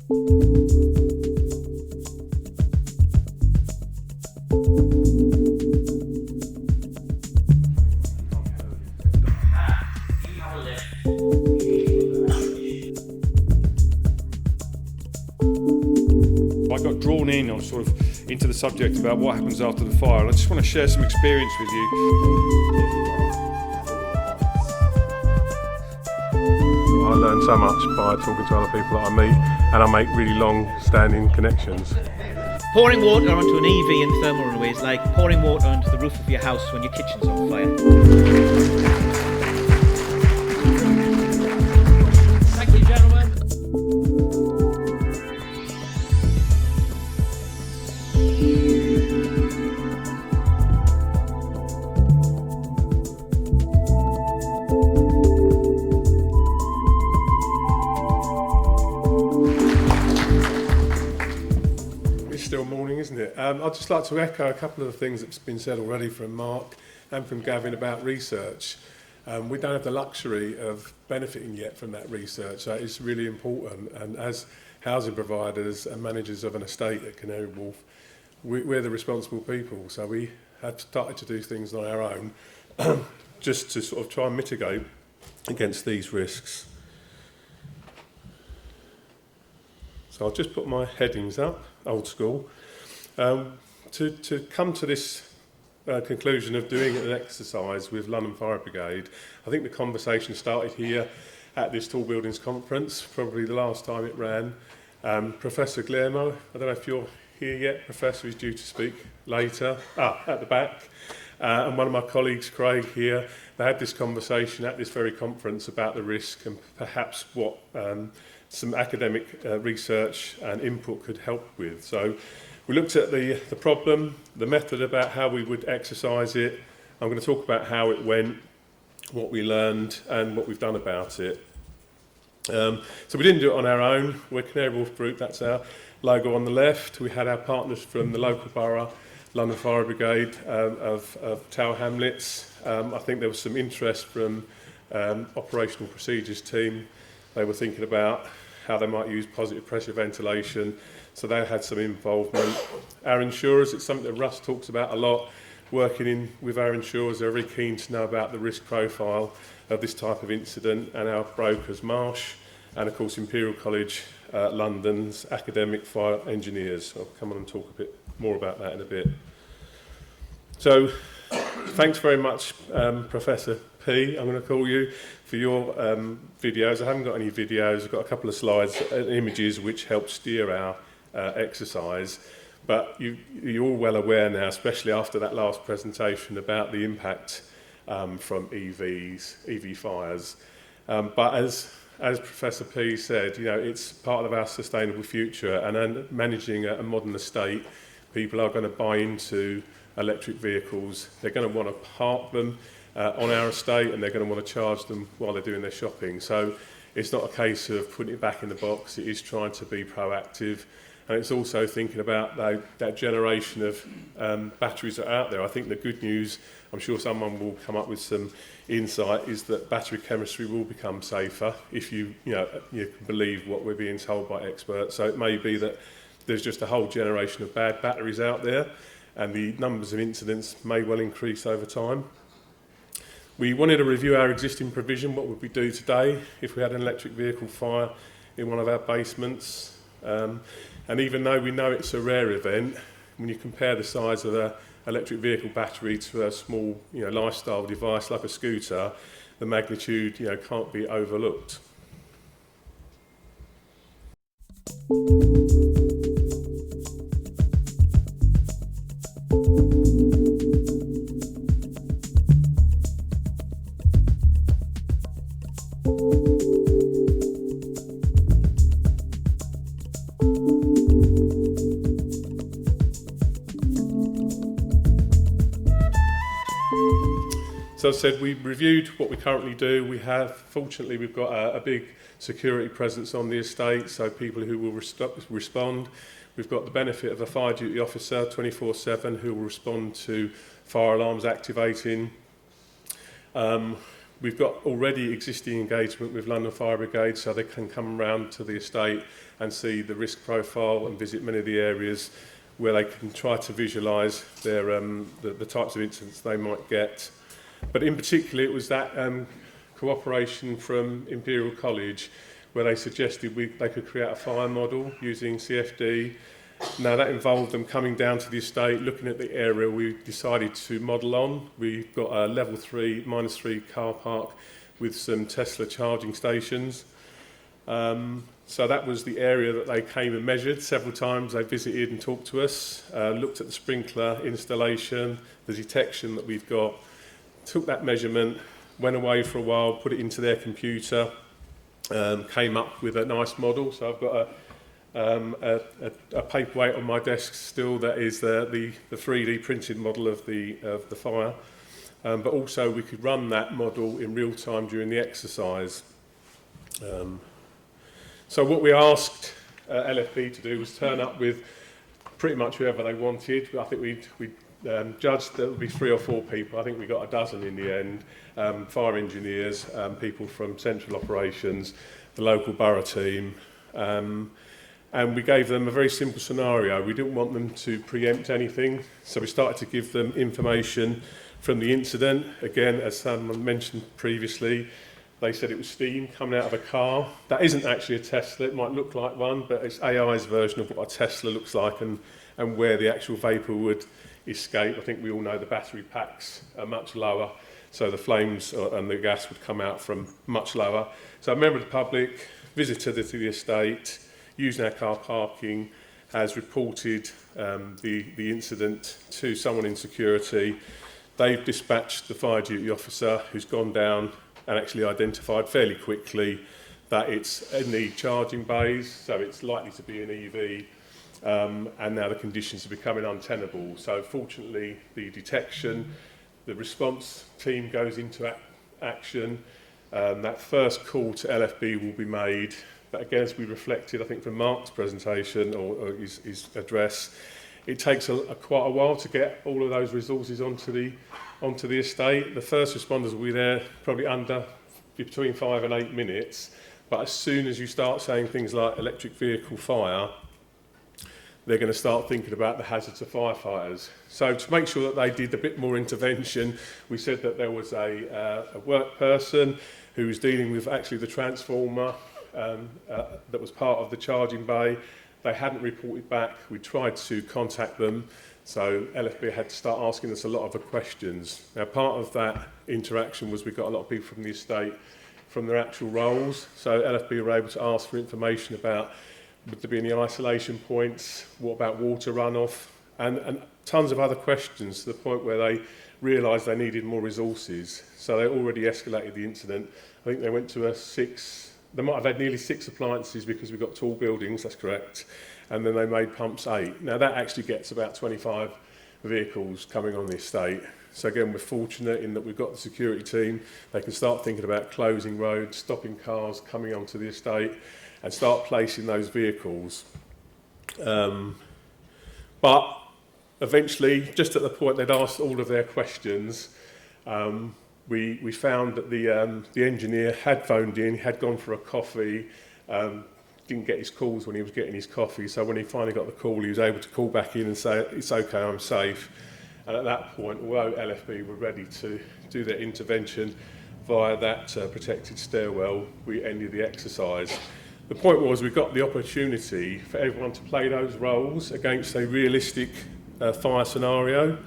I got drawn in on sort of into the subject about what happens after the fire, and I just want to share some experience with you. I learn so much by talking to other people that I meet, and I make really long-standing connections. Pouring water onto an EV in thermal runaway is like pouring water onto the roof of your house when your kitchen's on fire. Thank you, gentlemen. Still morning, isn't it? I'd just like to echo a couple of the things that's been said already from Mark and from Gavin about research. We don't have the luxury of benefiting yet from that research, so it's really important. And as housing providers and managers of an estate at Canary Wharf, we're the responsible people, so we have started to do things on our own just to sort of try and mitigate against these risks. So I'll just put my headings up, old school. To come to this conclusion of doing an exercise with London Fire Brigade, I think the conversation started here at this Tall Buildings Conference, probably the last time it ran. Professor Guillermo, I don't know if you're here yet, Professor is due to speak later, at the back. And one of my colleagues, Craig, here, they had this conversation at this very conference about the risk and perhaps what some academic research and input could help with. So we looked at the problem, the method about how we would exercise it. I'm going to talk about how it went, what we learned and what we've done about it. So we didn't do it on our own. We're Canary Wharf Group, that's our logo on the left. We had our partners from the local borough, London Fire Brigade of Tower Hamlets. I think there was some interest from operational procedures team. They were thinking about how they might use positive pressure ventilation, so they had some involvement. Our insurers, it's something that Russ talks about a lot, working with our insurers, they're very keen to know about the risk profile of this type of incident, and our brokers, Marsh, and of course Imperial College London's academic fire engineers. I'll come on and talk a bit more about that in a bit. So, thanks very much, Professor P, I'm going to call you, for your videos. I haven't got any videos, I've got a couple of slides and images which help steer our exercise, but you're all well aware now, especially after that last presentation, about the impact from EV fires. But as Professor P said, you know, it's part of our sustainable future, and managing a modern estate, people are going to buy into electric vehicles. They're going to want to park them on our estate, and they're going to want to charge them while they're doing their shopping. So it's not a case of putting it back in the box, it is trying to be proactive, and it's also thinking about that generation of batteries that are out there. I think the good news, I'm sure someone will come up with some insight, is that battery chemistry will become safer if you can believe what we're being told by experts. So it may be that there's just a whole generation of bad batteries out there, and the numbers of incidents may well increase over time. We wanted to review our existing provision. What would we do today if we had an electric vehicle fire in one of our basements? And even though we know it's a rare event, when you compare the size of an electric vehicle battery to a small lifestyle device like a scooter, the magnitude can't be overlooked. So as I said, we reviewed what we currently do. Fortunately, we've got a big security presence on the estate, so people who will respond. We've got the benefit of a fire duty officer 24/7 who will respond to fire alarms activating. we've got already existing engagement with London Fire Brigade, so they can come around to the estate and see the risk profile and visit many of the areas where they can try to visualise their the types of incidents they might get. But in particular, it was that cooperation from Imperial College where they suggested they could create a fire model using CFD. Now that involved them coming down to the estate, looking at the area we decided to model on. We've got a level 3, -3 car park with some Tesla charging stations. So that was the area that they came and measured several times. They visited and talked to us, looked at the sprinkler installation, the detection that we've got, took that measurement, went away for a while, put it into their computer, came up with a nice model. So I've got a paperweight on my desk still that is the 3D printed model of the fire, but also we could run that model in real time during the exercise. So what we asked LFB to do was turn up with pretty much whoever they wanted. I think we judged that it would be 3 or 4 people. I think we got a dozen in the end. Fire engineers, people from central operations, the local borough team. And we gave them a very simple scenario. We didn't want them to preempt anything, so we started to give them information from the incident. Again, as someone mentioned previously, they said it was steam coming out of a car. That isn't actually a Tesla. It might look like one, but it's AI's version of what a Tesla looks like and where the actual vapour would escape. I think we all know the battery packs are much lower, so the flames and the gas would come out from much lower. So a member of the public, visitor to the estate, using our car parking, has reported the incident to someone in security. They've dispatched the fire duty officer who's gone down and actually identified fairly quickly that it's in the charging bays, so it's likely to be an EV, and now the conditions are becoming untenable. So fortunately, the detection, the response team goes into action. That first call to LFB will be made. But again, as we reflected, I think from Mark's presentation or his address, it takes quite a while to get all of those resources onto the estate. The first responders will be there probably between 5 and 8 minutes. But as soon as you start saying things like electric vehicle fire, they're going to start thinking about the hazards of firefighters. So to make sure that they did a bit more intervention, we said that there was a work person who was dealing with actually the transformer that was part of the charging bay. They hadn't reported back. We tried to contact them, so LFB had to start asking us a lot of questions. Now, part of that interaction was we got a lot of people from the estate from their actual roles, so LFB were able to ask for information about would there be any isolation points, what about water runoff, and tons of other questions, to the point where they realised they needed more resources. So they already escalated the incident. I think they went to they might have had nearly 6 appliances because we've got tall buildings, that's correct, and then they made pumps 8. Now that actually gets about 25 vehicles coming on the estate. So again, we're fortunate in that we've got the security team. They can start thinking about closing roads, stopping cars coming onto the estate, and start placing those vehicles. But eventually, just at the point they'd asked all of their questions, we found that the engineer had phoned in, had gone for a coffee, didn't get his calls when he was getting his coffee, so when he finally got the call, he was able to call back in and say, it's okay, I'm safe. And at that point, although LFB were ready to do their intervention via that protected stairwell, we ended the exercise. The point was we got the opportunity for everyone to play those roles against a realistic fire scenario.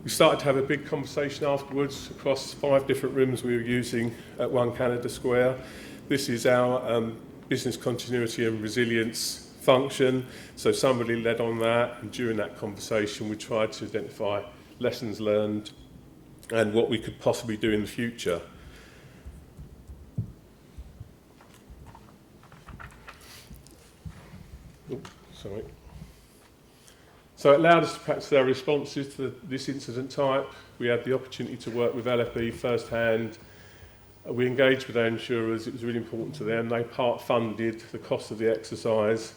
We started to have a big conversation afterwards across 5 different rooms we were using at 1 Canada Square. This is our business continuity and resilience function. So somebody led on that, and during that conversation we tried to identify lessons learned and what we could possibly do in the future. Sorry. So it allowed us to practice our responses to this incident type. We had the opportunity to work with LFB firsthand. We engaged with our insurers. It was really important to them. They part-funded the cost of the exercise.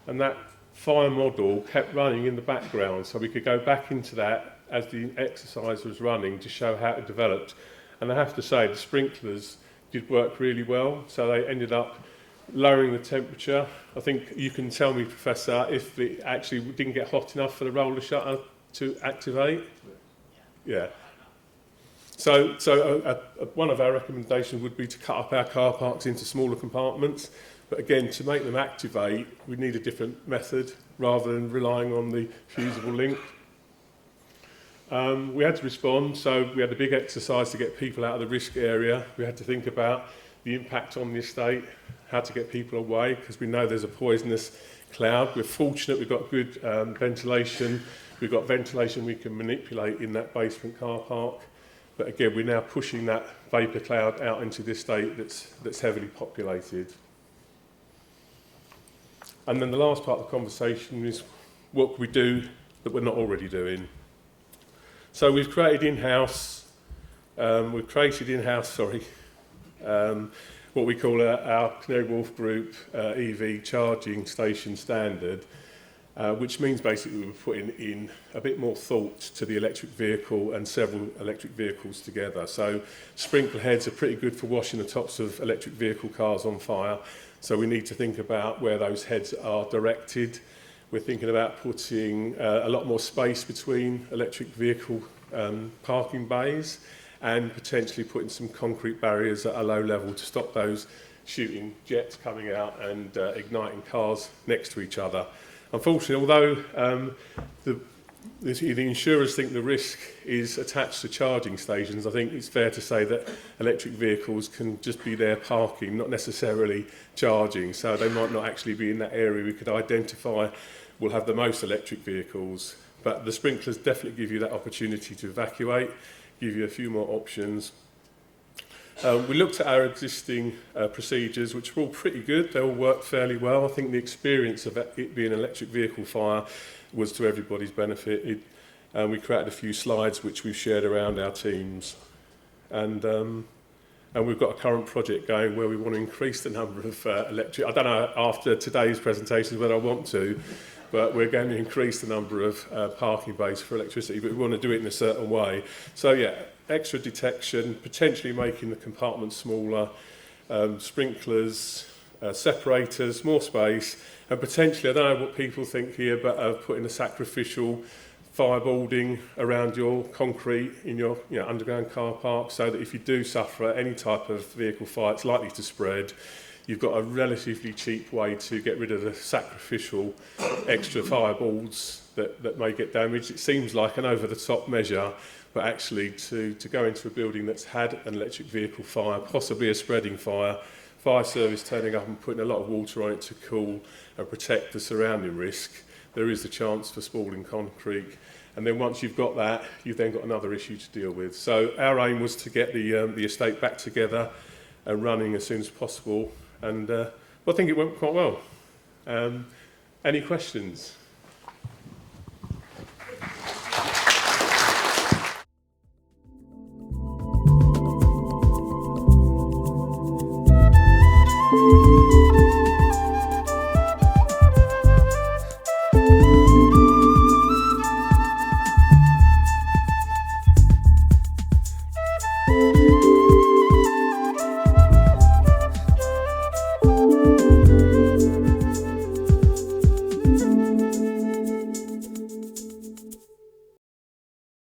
And that fire model kept running in the background, so we could go back into that as the exercise was running to show how it developed. And I have to say, the sprinklers did work really well, so they ended up lowering the temperature. I think you can tell me, Professor, if it actually didn't get hot enough for the roller shutter to activate. Yeah. So one of our recommendations would be to cut up our car parks into smaller compartments. But again, to make them activate, we need a different method rather than relying on the fusible link. We had to respond, so we had a big exercise to get people out of the risk area. We had to think about the impact on the estate, how to get people away, because we know there's a poisonous cloud. We're fortunate we've got good ventilation. We've got ventilation we can manipulate in that basement car park. But again, we're now pushing that vapour cloud out into the estate that's heavily populated. And then the last part of the conversation is what can we do that we're not already doing? So we've created in-house, what we call our Canary Wharf Group EV charging station standard, which means basically we're putting in a bit more thought to the electric vehicle and several electric vehicles together. So sprinkler heads are pretty good for washing the tops of electric vehicle cars on fire. So we need to think about where those heads are directed. We're thinking about putting a lot more space between electric vehicle parking bays and potentially putting some concrete barriers at a low level to stop those shooting jets coming out and igniting cars next to each other. Unfortunately, although the insurers think the risk is attached to charging stations, I think it's fair to say that electric vehicles can just be there parking, not necessarily charging. So they might not actually be in that area we could identify will have the most electric vehicles. But the sprinklers definitely give you that opportunity to evacuate, give you a few more options. We looked at our existing procedures, which were all pretty good. They all worked fairly well. I think the experience of it being an electric vehicle fire was to everybody's benefit. We created a few slides which we've shared around our teams. And we've got a current project going where we want to increase the number of electric... I don't know after today's presentations whether I want to, but we're going to increase the number of parking bays for electricity, but we want to do it in a certain way. So yeah, extra detection, potentially making the compartments smaller, sprinklers, separators, more space, and potentially, I don't know what people think here, but putting a sacrificial fireboarding around your concrete in your underground car park, so that if you do suffer any type of vehicle fire, it's likely to spread. You've got a relatively cheap way to get rid of the sacrificial extra fireballs that may get damaged. It seems like an over-the-top measure, but actually to go into a building that's had an electric vehicle fire, possibly a spreading fire service turning up and putting a lot of water on it to cool and protect the surrounding risk, there is the chance for spalling concrete. And then once you've got that, you've then got another issue to deal with. So our aim was to get the estate back together and running as soon as possible. And I think it went quite well. Any questions?